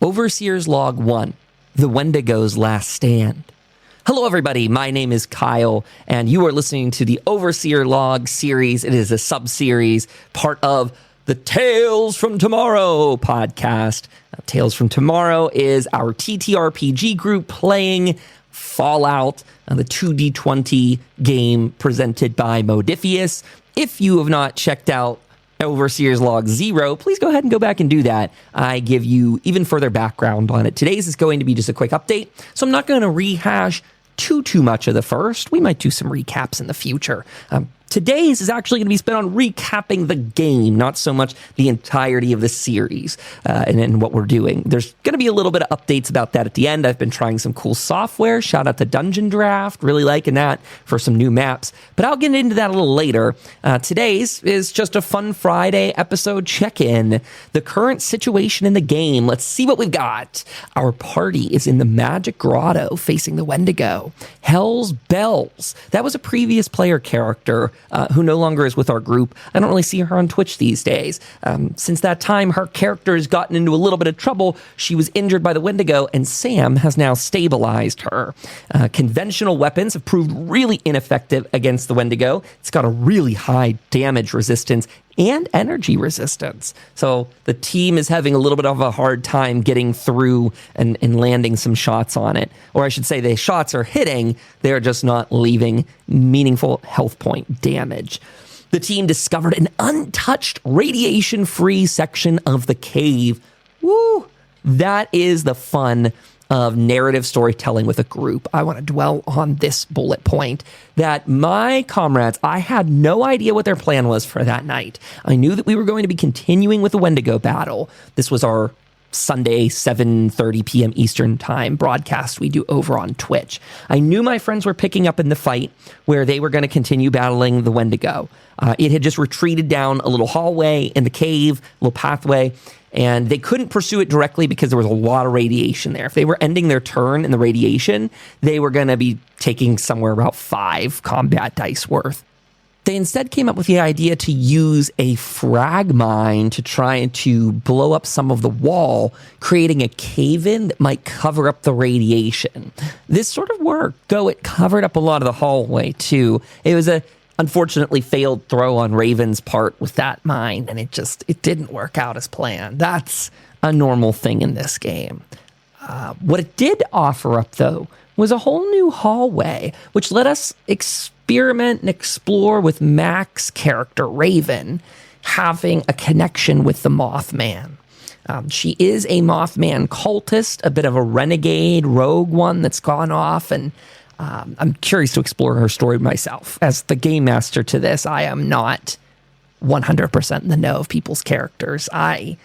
Overseer's Log 1, The Wendigo's Last Stand. Hello, everybody. My name is Kyle, and you are listening to the Overseer Log series. It is a sub-series, part of the Tales from Tomorrow podcast. Tales from Tomorrow is our TTRPG group playing Fallout, the 2D20 game presented by Modifius. If you have not checked out Overseer's Log 0, please go ahead and go back and do that. I give you even further background on it. Today's is going to be just a quick update, so I'm not going to rehash too much of the first. We might do some recaps in the future. Today's is actually going to be spent on recapping the game, not so much the entirety of the series and what we're doing. There's going to be a little bit of updates about that at the end. I've been trying some cool software. Shout out to Dungeon Draft. Really liking that for some new maps. But I'll get into that a little later. Today's is just a fun Friday episode check-in. The current situation in the game. Let's see what we've got. Our party is in the Magic Grotto facing the Wendigo. Hell's Bells. That was a previous player character who no longer is with our group. I don't really see her on Twitch these days. Since that time, her character has gotten into a little bit of trouble. She was injured by the Wendigo, and Sam has now stabilized her. Conventional weapons have proved really ineffective against the Wendigo. It's got a really high damage resistance and energy resistance. So the team is having a little bit of a hard time getting through and landing some shots on it. Or I should say the shots are hitting, they're just not leaving meaningful health point damage. The team discovered an untouched radiation-free section of the cave. Woo! That is the fun of narrative storytelling with a group. I want to dwell on this bullet point that my comrades, I had no idea what their plan was for that night. I knew that we were going to be continuing with the Wendigo battle. This was our Sunday, 7:30 p.m. Eastern time broadcast we do over on Twitch. I knew my friends were picking up in the fight where they were going to continue battling the Wendigo. It had just retreated down a little hallway in the cave, a little pathway, and they couldn't pursue it directly because there was a lot of radiation there. If they were ending their turn in the radiation, they were going to be taking somewhere about 5 combat dice worth. They instead came up with the idea to use a frag mine to try to blow up some of the wall, creating a cave-in that might cover up the radiation. This sort of worked, though it covered up a lot of the hallway, too. It was a unfortunately failed throw on Raven's part with that mine, and it didn't work out as planned. That's a normal thing in this game. What it did offer up, though, was a whole new hallway, which let us experiment and explore with Mac's character, Raven, having a connection with the Mothman. She is a Mothman cultist, a bit of a renegade rogue one that's gone off, and I'm curious to explore her story myself. As the game master to this, I am not 100% in the know of people's characters. I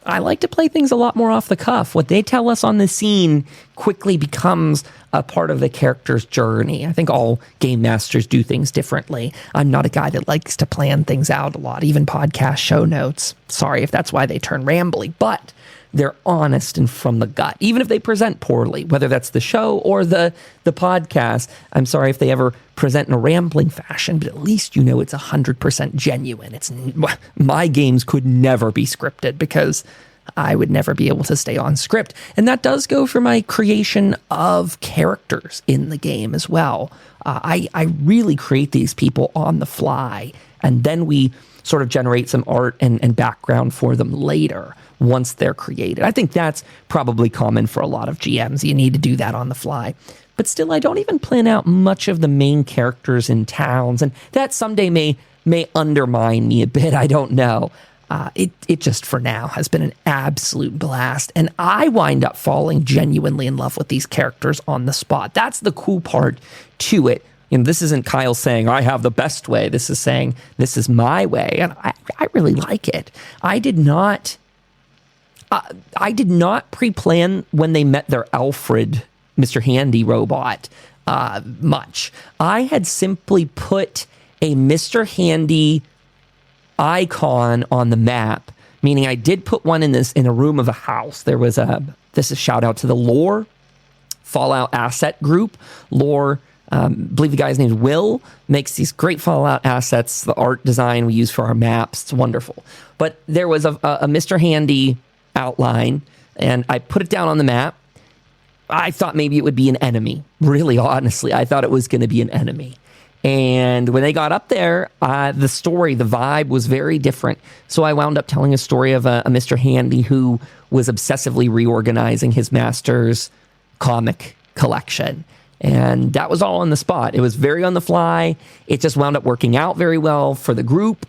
like to play things a lot more off the cuff. What they tell us on the scene quickly becomes a part of the character's journey. I think all game masters do things differently. I'm not a guy that likes to plan things out a lot, even podcast show notes. Sorry if that's why they turn rambly, but they're honest and from the gut, even if they present poorly, whether that's the show or the podcast. I'm sorry if they ever present in a rambling fashion, but at least you know it's 100% genuine. My games could never be scripted because I would never be able to stay on script. And that does go for my creation of characters in the game as well. I really create these people on the fly, and then we sort of generate some art and background for them later once they're created. I think that's probably common for a lot of GMs. You need to do that on the fly. But still, I don't even plan out much of the main characters in towns, and that someday may undermine me a bit. I don't know. It just for now has been an absolute blast, and I wind up falling genuinely in love with these characters on the spot. That's the cool part to it. This isn't Kyle saying, I have the best way. This is saying, this is my way. And I really like it. I did not pre-plan when they met their Alfred, Mr. Handy robot, much. I had simply put a Mr. Handy icon on the map, meaning I did put one in a room of a house. There was this is a shout out to the Lore Fallout asset group. Lore, I believe the guy's name is Will, makes these great Fallout assets, the art design we use for our maps. It's wonderful. But there was a Mr. Handy outline and I put it down on the map. I thought maybe it would be an enemy. Really, honestly, I thought it was going to be an enemy. And when they got up there, the story, the vibe was very different. So I wound up telling a story of a Mr. Handy who was obsessively reorganizing his master's comic collection. And that was all on the spot. It was very on the fly. It just wound up working out very well for the group.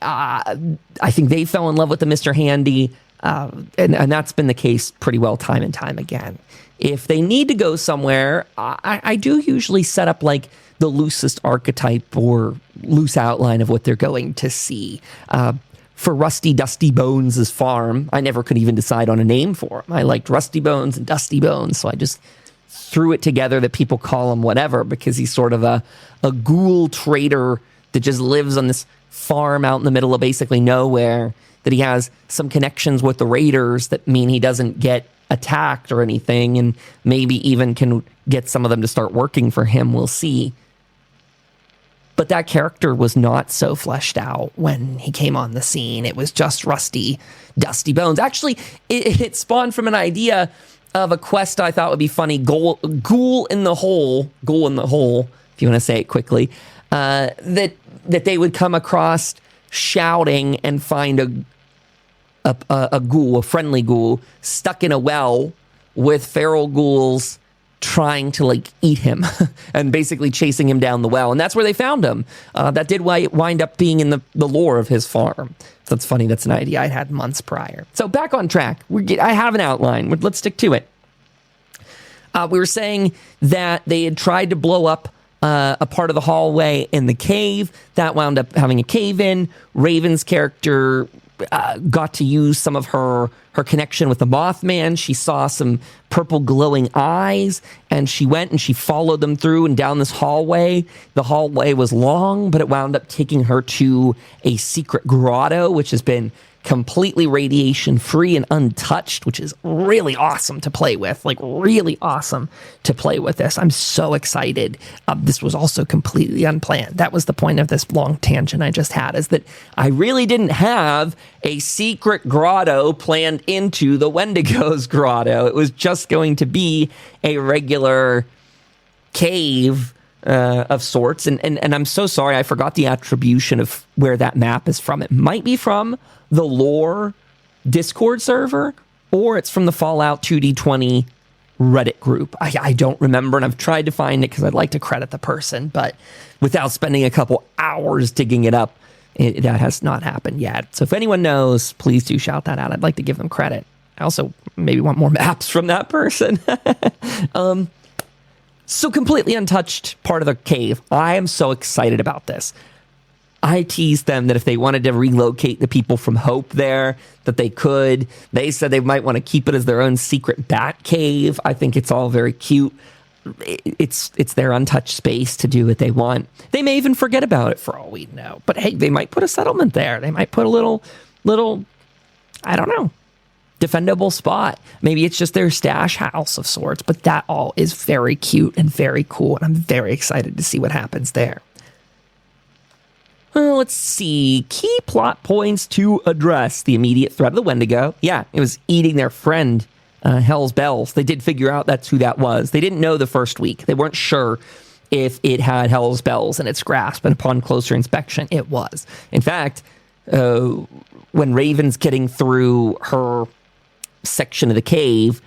I think they fell in love with the Mr. Handy. And that's been the case pretty well time and time again. If they need to go somewhere, I do usually set up like the loosest archetype or loose outline of what they're going to see. For Rusty Dusty Bones' farm, I never could even decide on a name for him. I liked Rusty Bones and Dusty Bones, so I just threw it together that people call him whatever because he's sort of a ghoul trader that just lives on this farm out in the middle of basically nowhere, that he has some connections with the raiders that mean he doesn't get attacked or anything, and maybe even can get some of them to start working for him. We'll see. But that character was not so fleshed out when he came on the scene. It was just Rusty Dusty Bones. Actually, it spawned from an idea of a quest I thought would be funny. Ghoul in the hole, if you want to say it quickly, that they would come across shouting and find a ghoul, a friendly ghoul, stuck in a well with feral ghouls trying to like eat him and basically chasing him down the well. And that's where they found him. That did wind up being in the lore of his farm. So that's funny. That's an idea I had months prior. So back on track. I have an outline. Let's stick to it. We were saying that they had tried to blow up a part of the hallway in the cave. That wound up having a cave in. Raven's character got to use some of her connection with the Mothman. She saw some purple glowing eyes, and she went and she followed them through and down this hallway. The hallway was long, but it wound up taking her to a secret grotto, which has been completely radiation free and untouched, which is really awesome to play with. Like, really awesome to play with this. I'm so excited. This was also completely unplanned. That was the point of this long tangent I just had, is that I really didn't have a secret grotto planned into the Wendigo's grotto. It was just going to be a regular cave of sorts. And I'm so sorry, I forgot the attribution of where that map is from. It might be from the lore Discord server, or it's from the Fallout 2D20 Reddit group. I don't remember, and I've tried to find it because I'd like to credit the person, but without spending a couple hours digging it up, that has not happened yet. So if anyone knows, please do shout that out. I'd like to give them credit. I also maybe want more maps from that person. So completely untouched part of the cave. I am so excited about this. I teased them that if they wanted to relocate the people from Hope there, that they could. They said they might want to keep it as their own secret bat cave. I think it's all very cute. It's their untouched space to do what they want. They may even forget about it for all we know. But hey, they might put a settlement there. They might put a little, I don't know, defendable spot. Maybe it's just their stash house of sorts. But that all is very cute and very cool. And I'm very excited to see what happens there. Well, let's see. Key plot points to address. The immediate threat of the Wendigo. Yeah, it was eating their friend, Hell's Bells. They did figure out that's who that was. They didn't know the first week. They weren't sure if it had Hell's Bells in its grasp, and upon closer inspection, it was. In fact, when Raven's getting through her section of the cave,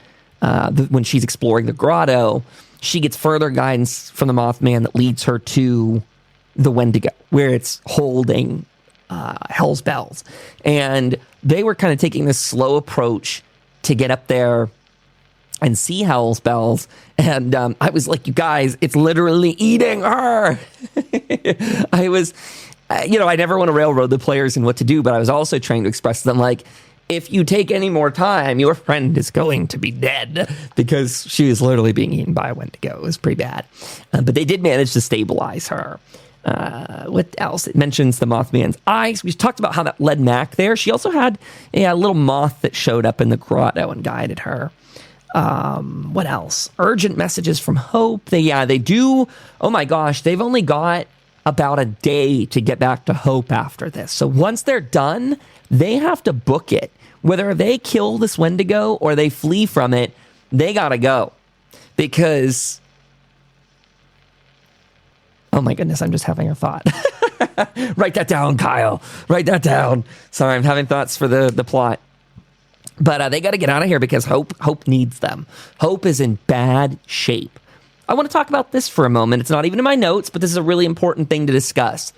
when she's exploring the grotto, she gets further guidance from the Mothman that leads her to the Wendigo, where it's holding Hell's Bells. And they were kind of taking this slow approach to get up there and see Hell's Bells. And I was like, you guys, it's literally eating her. I was, I never want to railroad the players in what to do, but I was also trying to express to them, like, if you take any more time, your friend is going to be dead, because she was literally being eaten by a Wendigo. It was pretty bad. But they did manage to stabilize her. What else? It mentions the Mothman's eyes. We talked about how that led Mac there. She also had a little moth that showed up in the grotto and guided her. What else? Urgent messages from Hope. They do. Oh my gosh, they've only got about a day to get back to Hope after this. So once they're done, they have to book it Whether they kill this Wendigo or they flee from it, they gotta go. Because, oh my goodness, I'm just having a thought. Write that down, Kyle. Write that down. Sorry, I'm having thoughts for the plot. But they got to get out of here because Hope needs them. Hope is in bad shape. I want to talk about this for a moment. It's not even in my notes, but this is a really important thing to discuss.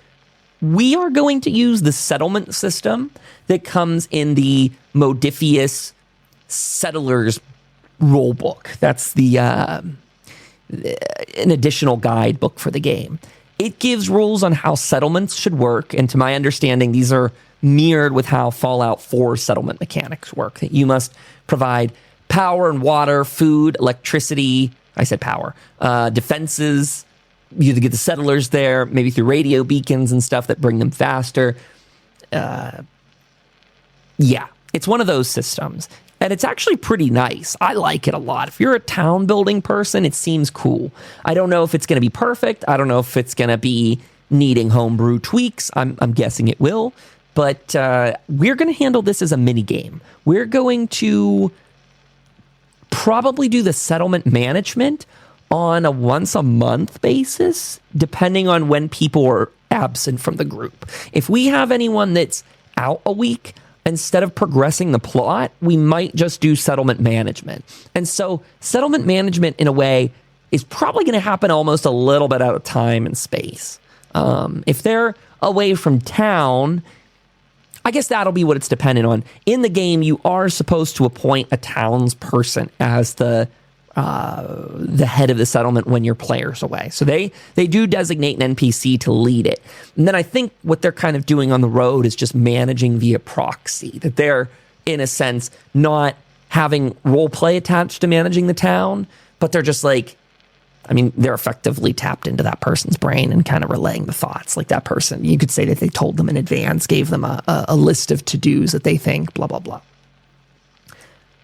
We are going to use the settlement system that comes in the Modifius Settlers rulebook. That's an additional guidebook for the game. It gives rules on how settlements should work, and to my understanding, these are mirrored with how Fallout 4 settlement mechanics work. That you must provide power and water, food, electricity. I said power. Defenses. You get the settlers there, maybe through radio beacons and stuff that bring them faster. Yeah, it's one of those systems. And it's actually pretty nice. I like it a lot. If you're a town building person, it seems cool. I don't know if it's going to be perfect. I don't know if it's going to be needing homebrew tweaks. I'm guessing it will. But we're going to handle this as a mini game. We're going to probably do the settlement management on a once a month basis, depending on when people are absent from the group. If we have anyone that's out a week, instead of progressing the plot, we might just do settlement management. And so settlement management, in a way, is probably going to happen almost a little bit out of time and space. If they're away from town, I guess that'll be what it's dependent on. In the game, you are supposed to appoint a townsperson as the head of the settlement when your player's away. So they do designate an NPC to lead it. And then I think what they're kind of doing on the road is just managing via proxy, that they're, in a sense, not having role play attached to managing the town, but they're just like, I mean, they're effectively tapped into that person's brain and kind of relaying the thoughts. Like that person, you could say that they told them in advance, gave them a list of to-dos that they think, blah, blah, blah.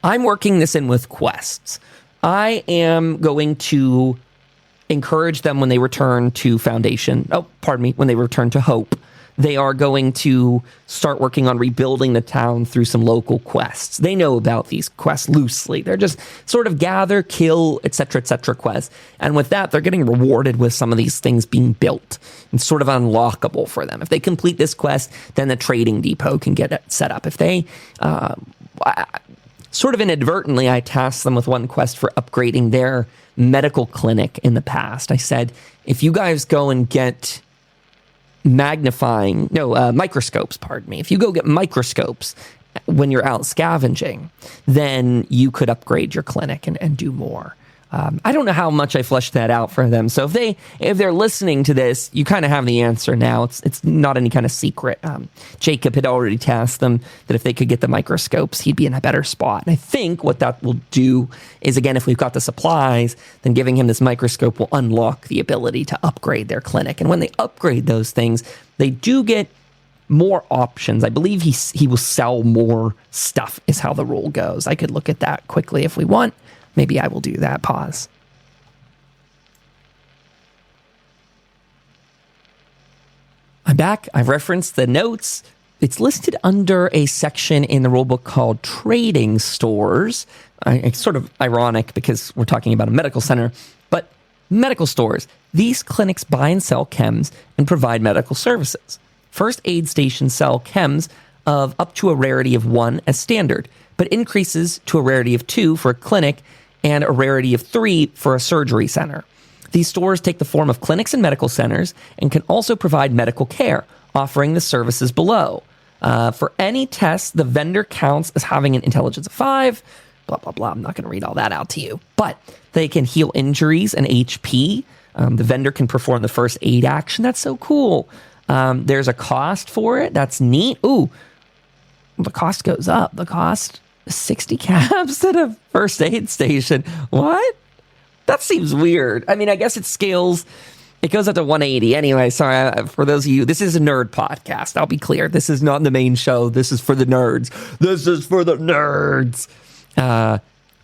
I'm working this in with quests. I am going to encourage them when they return to Foundation. When they return to Hope. They are going to start working on rebuilding the town through some local quests. They know about these quests loosely. They're just sort of gather, kill, etc., quests. And with that, they're getting rewarded with some of these things being built and sort of unlockable for them. If they complete this quest, then the trading depot can get it set up. If they... sort of inadvertently, I tasked them with one quest for upgrading their medical clinic in the past. I said, if you guys go and get microscopes, if you go get microscopes when you're out scavenging, then you could upgrade your clinic and do more. I don't know how much I fleshed that out for them. So if they're listening to this, you kind of have the answer now. It's not any kind of secret. Jacob had already tasked them that if they could get the microscopes, he'd be in a better spot. And I think what that will do is, again, if we've got the supplies, then giving him this microscope will unlock the ability to upgrade their clinic. And when they upgrade those things, they do get more options. I believe he will sell more stuff is how the rule goes. I could look at that quickly if we want. Maybe I will do that. Pause. I'm back. I've referenced the notes. It's listed under a section in the rulebook called Trading Stores. It's sort of ironic because we're talking about a medical center, but medical stores. These clinics buy and sell chems and provide medical services. First aid stations sell chems of up to a rarity of 1 as standard, but increases to a rarity of 2 for a clinic and a rarity of 3 for a surgery center. These stores take the form of clinics and medical centers and can also provide medical care, offering the services below. For any test, the vendor counts as having an intelligence of 5, blah, blah, blah. I'm not going to read all that out to you. But they can heal injuries and HP. The vendor can perform the first aid action. That's so cool. There's a cost for it. That's neat. Ooh, the cost goes up. The cost... 60 caps at a first aid station. What? That seems weird. I mean, I guess it scales. It goes up to 180. Anyway, sorry, for those of you, this is a nerd podcast. I'll be clear. This is not the main show. This is for the nerds. This is for the nerds.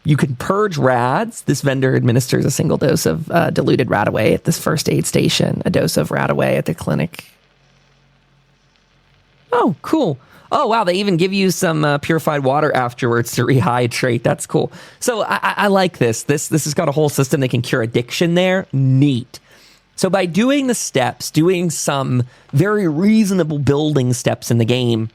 You can purge rads. This vendor administers a single dose of diluted radaway at this first aid station, a dose of radaway at the clinic. Oh, cool. Oh, wow, they even give you some purified water afterwards to rehydrate. That's cool. So I like this. This has got a whole system that can cure addiction there. Neat. So by doing the steps, doing some very reasonable building steps in the game,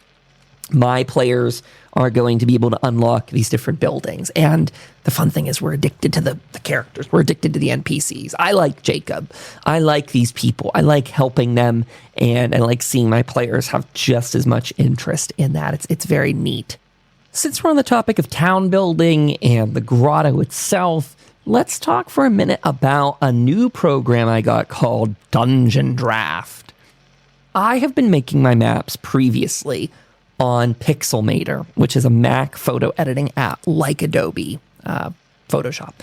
my players are going to be able to unlock these different buildings. And the fun thing is we're addicted to the characters. We're addicted to the NPCs. I like Jacob. I like these people. I like helping them. And I like seeing my players have just as much interest in that. It's very neat. Since we're on the topic of town building and the grotto itself, let's talk for a minute about a new program I got called Dungeon Draft. I have been making my maps previously on Pixelmator, which is a Mac photo editing app like Adobe Photoshop.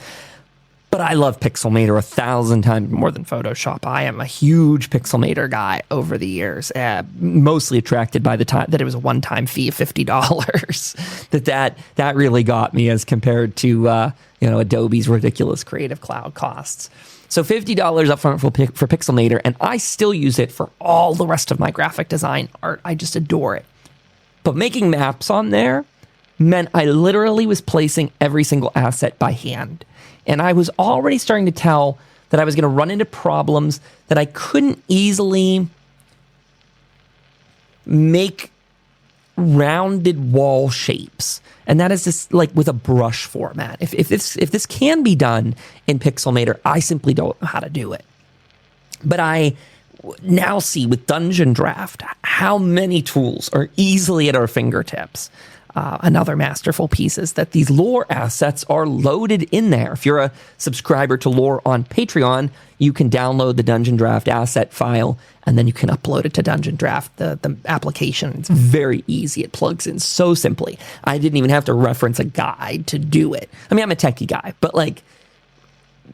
But I love Pixelmator 1,000 times more than Photoshop. I am a huge Pixelmator guy over the years, mostly attracted by the time that it was a one-time fee of $50. that really got me as compared to Adobe's ridiculous Creative Cloud costs. So $50 upfront for Pixelmator, and I still use it for all the rest of my graphic design art. I just adore it. But making maps on there meant I literally was placing every single asset by hand. And I was already starting to tell that I was going to run into problems that I couldn't easily make rounded wall shapes. And that is just like with a brush format. If this can be done in Pixelmator, I simply don't know how to do it. But I now see with Dungeon Draft how many tools are easily at our fingertips. Another masterful piece is that these lore assets are loaded in there. If you're a subscriber to lore on Patreon, you can download the Dungeon Draft asset file, and then you can upload it to Dungeon Draft, the application. It's very easy. It plugs in so simply. I didn't even have to reference a guide to do it. I mean, I'm a techie guy, but like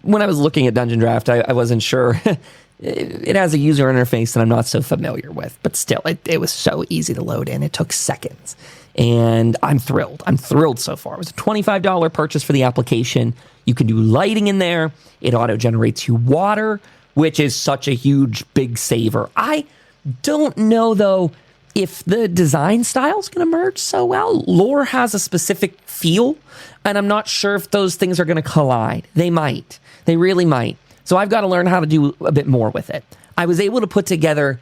when I was looking at Dungeon Draft, I wasn't sure. It has a user interface that I'm not so familiar with, but still, it was so easy to load in. It took seconds, and I'm thrilled. I'm thrilled so far. It was a $25 purchase for the application. You can do lighting in there. It auto-generates you water, which is such a huge, big saver. I don't know, though, if the design style is going to merge so well. Lore has a specific feel, and I'm not sure if those things are going to collide. They might. They really might. So I've got to learn how to do a bit more with it. I was able to put together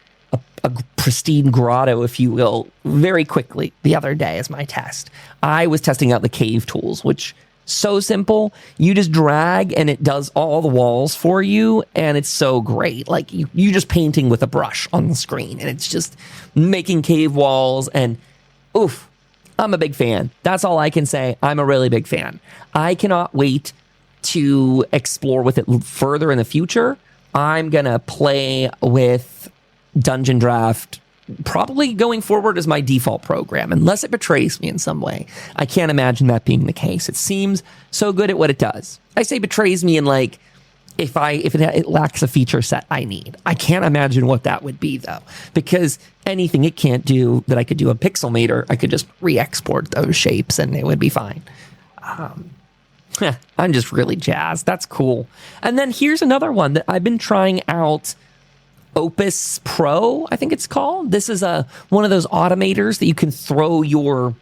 a pristine grotto, if you will, very quickly the other day as my test. I was testing out the cave tools, which so simple. You just drag and it does all the walls for you, and it's so great. Like you just painting with a brush on the screen, and it's just making cave walls, and oof, I'm a big fan. That's all I can say. I'm a really big fan. I cannot wait to explore with it further in the future. I'm going to play with Dungeon Draft probably going forward as my default program, unless it betrays me in some way. I can't imagine that being the case. It seems so good at what it does. I say betrays me in like, if it lacks a feature set I need. I can't imagine what that would be, though, because anything it can't do that I could do in Pixelmator, I could just re-export those shapes and it would be fine. I'm just really jazzed. That's cool. And then here's another one that I've been trying out. Opus Pro, I think it's called. This is one of those automators that you can throw your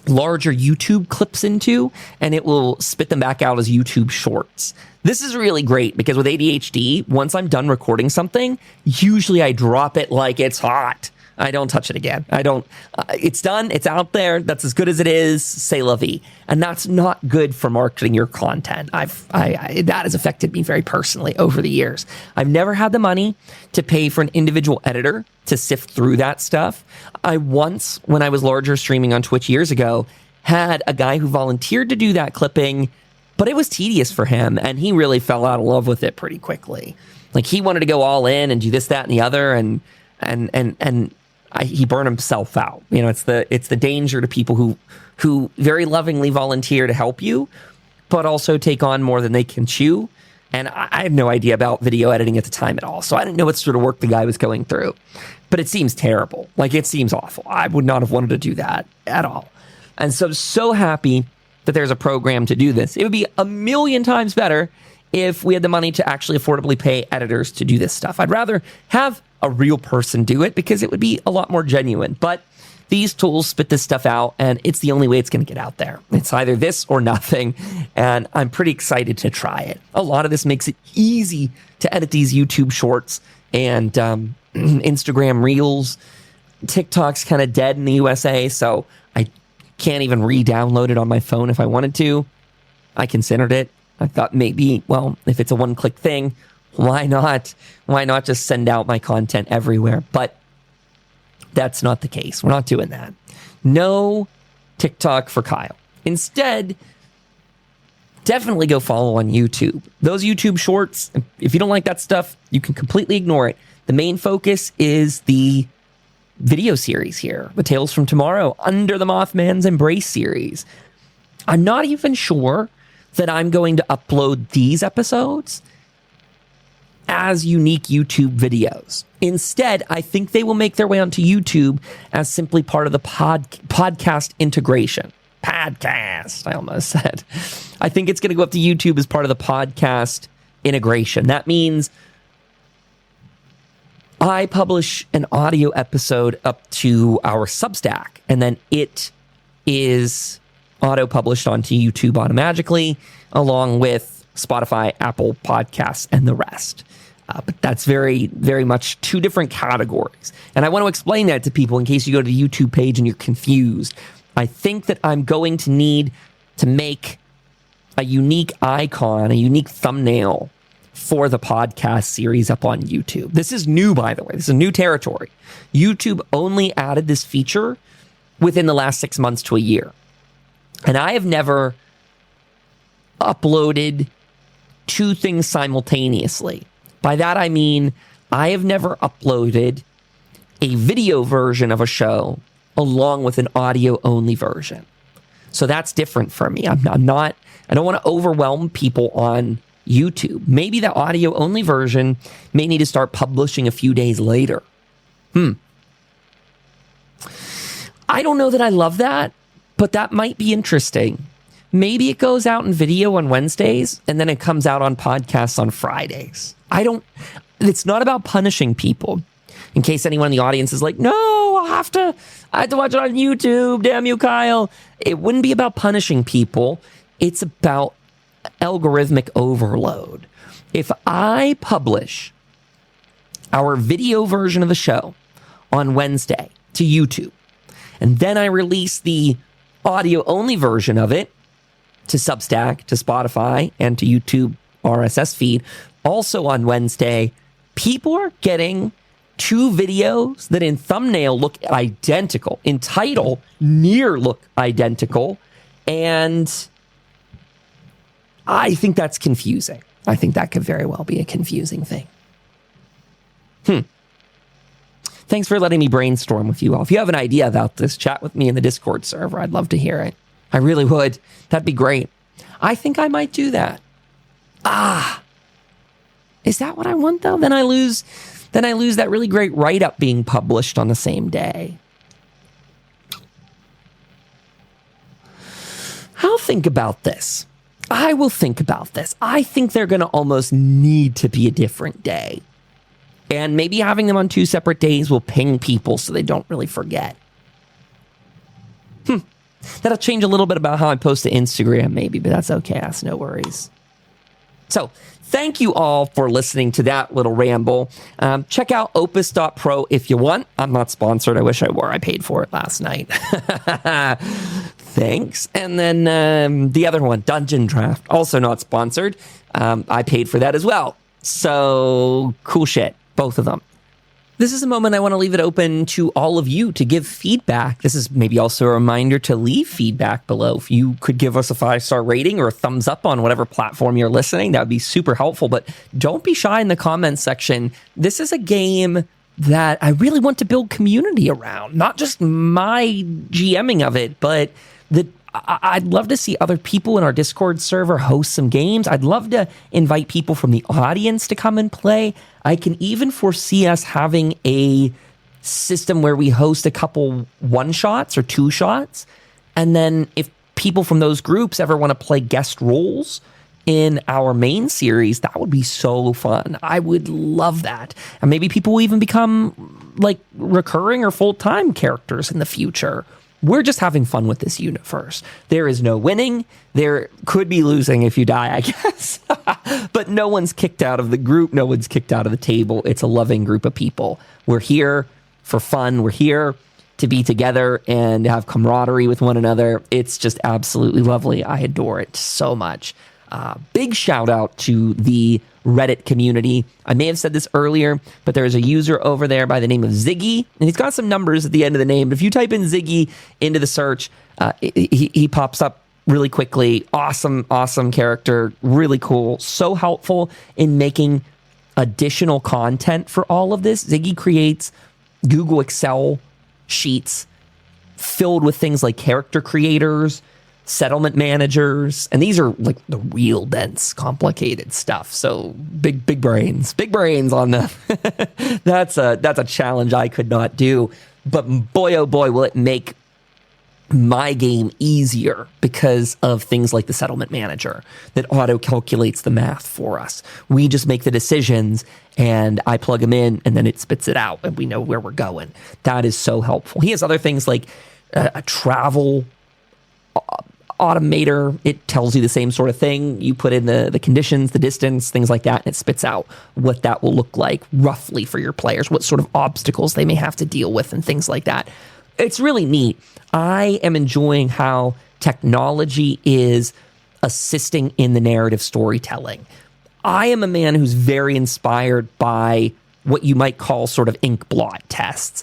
larger YouTube clips into, and it will spit them back out as YouTube shorts. This is really great because with ADHD, once I'm done recording something, usually I drop it like it's hot. I don't touch it again. It's done. It's out there. That's as good as it is. C'est la vie. And that's not good for marketing your content. That has affected me very personally over the years. I've never had the money to pay for an individual editor to sift through that stuff. I once, when I was larger streaming on Twitch years ago, had a guy who volunteered to do that clipping, but it was tedious for him, and he really fell out of love with it pretty quickly. Like, he wanted to go all in and do this, that, and the other, and he burned himself out. You know, it's the danger to people who very lovingly volunteer to help you, but also take on more than they can chew. And I had no idea about video editing at the time at all, so I didn't know what sort of work the guy was going through. But it seems terrible. Like, it seems awful. I would not have wanted to do that at all. And so happy that there's a program to do this. It would be a million times better if we had the money to actually affordably pay editors to do this stuff. I'd rather have a real person do it because it would be a lot more genuine. But These tools spit this stuff out, and it's the only way it's going to get out there. It's either this or nothing, and I'm pretty excited to try it. A lot of this makes it easy to edit these YouTube shorts and Instagram Reels. TikTok's kind of dead in the USA, so I can't even re-download it on my phone if I wanted to. I considered it. I thought maybe, well, if it's a one-click thing, why not? Why not just send out my content everywhere? But that's not the case. We're not doing that. No TikTok for Kyle. Instead, definitely go follow on YouTube. Those YouTube shorts, if you don't like that stuff, you can completely ignore it. The main focus is the video series here, the Tales from Tomorrow, Under the Mothman's Embrace series. I'm not even sure that I'm going to upload these episodes as unique YouTube videos. Instead, I think they will make their way onto YouTube as simply part of the podcast integration. Podcast, I almost said. I think it's going to go up to YouTube as part of the podcast integration. That means I publish an audio episode up to our Substack, and then it is auto-published onto YouTube automatically, along with Spotify, Apple Podcasts, and the rest. But that's very, very much two different categories. And I want to explain that to people in case you go to the YouTube page and you're confused. I think that I'm going to need to make a unique icon, a unique thumbnail for the podcast series up on YouTube. This is new, by the way. This is new territory. YouTube only added this feature within the last 6 months to a year. And I have never uploaded two things simultaneously. By that, I mean, I have never uploaded a video version of a show along with an audio-only version. So that's different for me. I don't want to overwhelm people on YouTube. Maybe the audio-only version may need to start publishing a few days later. I don't know that I love that, but that might be interesting. Maybe it goes out in video on Wednesdays and then it comes out on podcasts on Fridays. It's not about punishing people. In case anyone in the audience is like, no, I have to watch it on YouTube. Damn you, Kyle. It wouldn't be about punishing people. It's about algorithmic overload. If I publish our video version of the show on Wednesday to YouTube, and then I release the audio-only version of it to Substack, to Spotify, and to YouTube RSS feed, also on Wednesday, people are getting two videos that in thumbnail look identical, in title near look identical, and I think that's confusing. I think that could very well be a confusing thing. Thanks for letting me brainstorm with you all. If you have an idea about this, chat with me in the Discord server. I'd love to hear it. I really would. That'd be great. I think I might do that. Is that what I want though? Then I lose that really great write-up being published on the same day. I'll think about this. I will think about this. I think they're going to almost need to be a different day. And maybe having them on two separate days will ping people so they don't really forget. That'll change a little bit about how I post to Instagram maybe, but that's okay. That's no worries. So thank you all for listening to that little ramble. Check out opus.pro if you want. I'm not sponsored. I wish I were. I paid for it last night. Thanks. And then the other one, Dungeon Draft, also not sponsored. I paid for that as well. So cool shit. Both of them. This is a moment I want to leave it open to all of you to give feedback. This is maybe also a reminder to leave feedback below. If you could give us a 5-star rating or a thumbs up on whatever platform you're listening, that would be super helpful. But don't be shy in the comments section. This is a game that I really want to build community around. Not just my GMing of it, but I'd love to see other people in our Discord server host some games. I'd love to invite people from the audience to come and play. I can even foresee us having a system where we host a couple one-shots or two-shots. And then if people from those groups ever want to play guest roles in our main series, that would be so fun. I would love that. And maybe people will even become like recurring or full-time characters in the future. We're just having fun with this universe. There is no winning. There could be losing if you die, I guess. But no one's kicked out of the group. No one's kicked out of the table. It's a loving group of people. We're here for fun. We're here to be together and have camaraderie with one another. It's just absolutely lovely. I adore it so much. Big shout out to the Reddit community. I may have said this earlier, but there's a user over there by the name of Ziggy, and he's got some numbers at the end of the name. If you type in Ziggy into the search, he pops up really quickly. Awesome character. Really cool. So helpful in making additional content for all of this. Ziggy creates Google Excel sheets filled with things like character creators, settlement managers, and these are like the real dense, complicated stuff. So big brains on them. That's a challenge I could not do. But boy, oh boy, will it make my game easier because of things like the settlement manager that auto calculates the math for us. We just make the decisions and I plug them in and then it spits it out and we know where we're going. That is so helpful. He has other things like a travel automator. It tells you the same sort of thing. You put in the conditions, the distance, things like that, and it spits out what that will look like roughly for your players, what sort of obstacles they may have to deal with and things like that. It's really neat. I am enjoying how technology is assisting in the narrative storytelling. I am a man who's very inspired by what you might call sort of ink blot tests.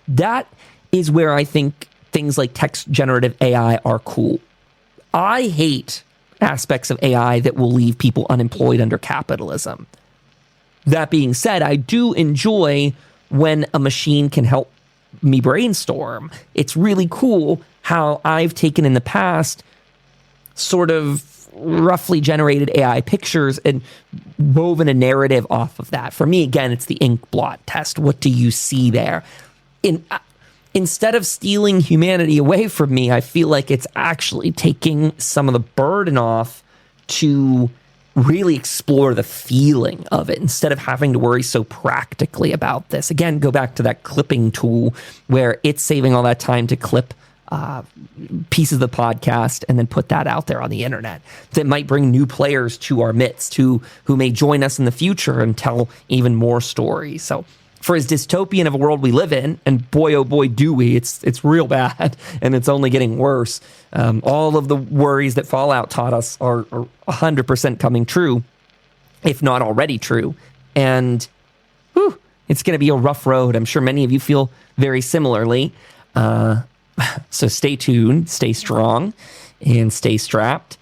That is where I think things like text generative AI are cool. I hate aspects of AI that will leave people unemployed under capitalism. That being said, I do enjoy when a machine can help me brainstorm. It's really cool how I've taken in the past sort of roughly generated AI pictures and woven a narrative off of that. For me, again, it's the ink blot test. What do you see there? Instead of stealing humanity away from me, I feel like it's actually taking some of the burden off to really explore the feeling of it instead of having to worry so practically about this. Again, go back to that clipping tool where it's saving all that time to clip pieces of the podcast and then put that out there on the internet. That might bring new players to our midst who may join us in the future and tell even more stories. So for as dystopian of a world we live in, and boy, oh boy, do we, it's real bad, and it's only getting worse. All of the worries that Fallout taught us are 100% coming true, if not already true. And it's going to be a rough road. I'm sure many of you feel very similarly. So stay tuned, stay strong, and stay strapped.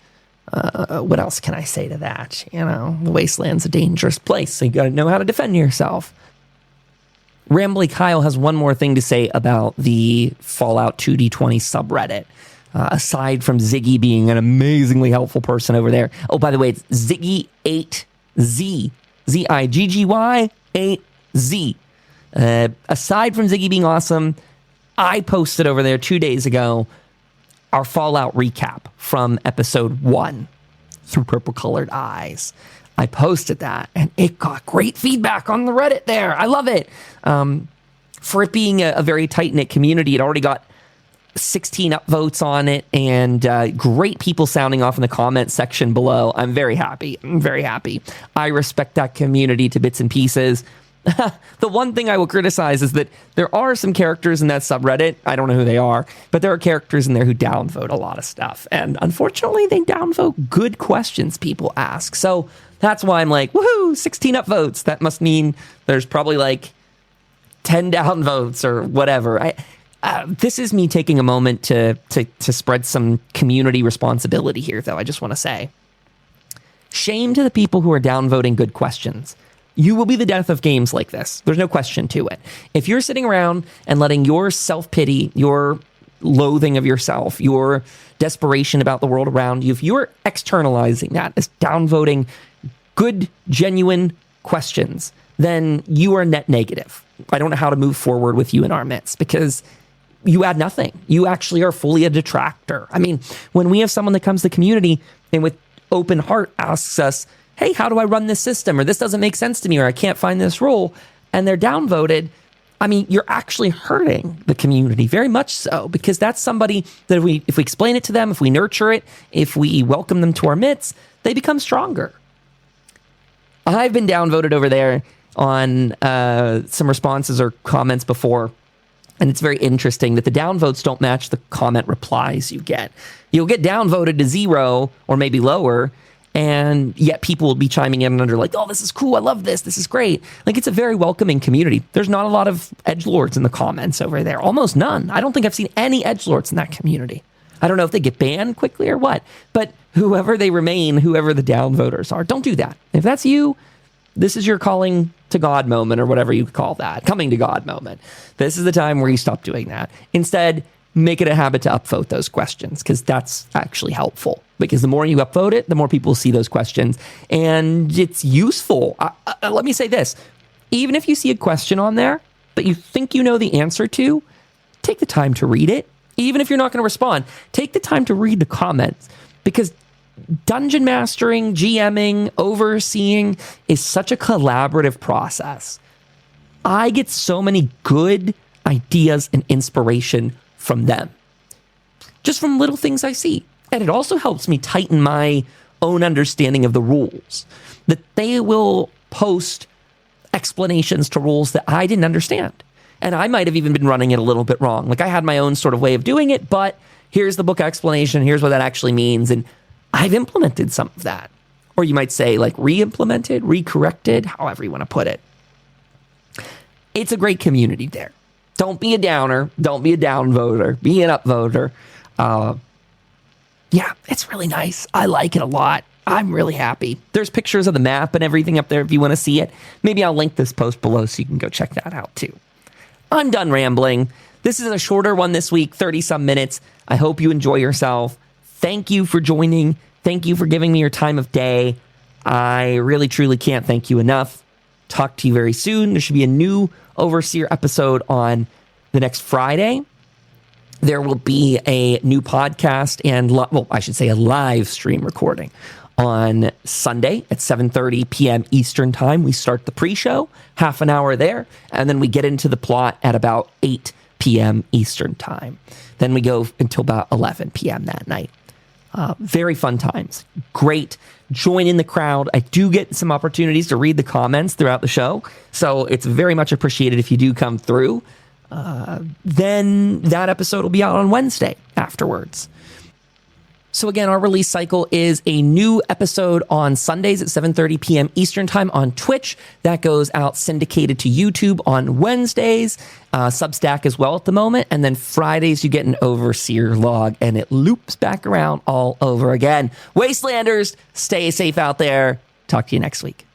What else can I say to that? You know, the wasteland's a dangerous place, so you got to know how to defend yourself. Rambly Kyle has one more thing to say about the Fallout 2D20 subreddit. Aside from Ziggy being an amazingly helpful person over there. Oh, by the way, it's Ziggy8Z. Ziggy 8Z. Aside from Ziggy being awesome, I posted over there 2 days ago our Fallout recap from episode 1 through Purple Colored Eyes. I posted that, and it got great feedback on the Reddit there. I love it. For it being a very tight-knit community, it already got 16 upvotes on it, and great people sounding off in the comments section below. I'm very happy. I respect that community to bits and pieces. The one thing I will criticize is that there are some characters in that subreddit, I don't know who they are, but there are characters in there who downvote a lot of stuff. And unfortunately, they downvote good questions people ask. So that's why I'm like, woohoo, 16 upvotes. That must mean there's probably like 10 downvotes or whatever. This is me taking a moment to spread some community responsibility here, though. I just want to say, shame to the people who are downvoting good questions. You will be the death of games like this. There's no question to it. If you're sitting around and letting your self-pity, your loathing of yourself, your desperation about the world around you, if you're externalizing that as downvoting good, genuine questions, then you are net negative. I don't know how to move forward with you in our midst because you add nothing. You actually are fully a detractor. I mean, when we have someone that comes to the community and with open heart asks us, hey, how do I run this system? Or this doesn't make sense to me, or I can't find this rule, and they're downvoted, I mean, you're actually hurting the community, very much so, because that's somebody that if we explain it to them, if we nurture it, if we welcome them to our midst, they become stronger. I've been downvoted over there on some responses or comments before, and it's very interesting that the downvotes don't match the comment replies you get. You'll get downvoted to 0 or maybe lower, and yet people will be chiming in under like, oh, this is cool, I love this, this is great. Like, it's a very welcoming community. There's not a lot of edgelords in the comments over there, almost none. I don't think I've seen any edgelords in that community. I don't know if they get banned quickly or what, but whoever they remain, whoever the downvoters are, don't do that. If that's you, this is your calling to God moment, or whatever you call that, coming to God moment. This is the time where you stop doing that. Instead, make it a habit to upvote those questions, because that's actually helpful. Because the more you upvote it, the more people see those questions, and it's useful. Let me say this. Even if you see a question on there that you think you know the answer to, take the time to read it. Even if you're not going to respond, take the time to read the comments, because dungeon mastering, GMing, overseeing is such a collaborative process. I get so many good ideas and inspiration from them, just from little things I see. And it also helps me tighten my own understanding of the rules, that they will post explanations to rules that I didn't understand. And I might have even been running it a little bit wrong. Like, I had my own sort of way of doing it, but here's the book explanation. Here's what that actually means. And I've implemented some of that. Or you might say, like, re-implemented, re-corrected, however you want to put it. It's a great community there. Don't be a downer. Don't be a downvoter. Be an upvoter. Yeah, it's really nice. I like it a lot. I'm really happy. There's pictures of the map and everything up there if you want to see it. Maybe I'll link this post below so you can go check that out too. I'm done rambling. This is a shorter one this week, 30-some minutes. I hope you enjoy yourself. Thank you for joining. Thank you for giving me your time of day. I really, truly can't thank you enough. Talk to you very soon. There should be a new Overseer episode on the next Friday. There will be a new podcast and, I should say a live stream recording on Sunday at 7:30 p.m. Eastern Time. We start the pre-show, half an hour there, and then we get into the plot at about 8 p.m. Eastern Time. Then we go until about 11 p.m. that night. Very fun times. Great. Join in the crowd. I do get some opportunities to read the comments throughout the show, so it's very much appreciated if you do come through. Then that episode will be out on Wednesday afterwards. So again, our release cycle is a new episode on Sundays at 7:30 p.m. Eastern Time on Twitch. That goes out syndicated to YouTube on Wednesdays, Substack as well at the moment. And then Fridays, you get an Overseer log, and it loops back around all over again. Wastelanders, stay safe out there. Talk to you next week.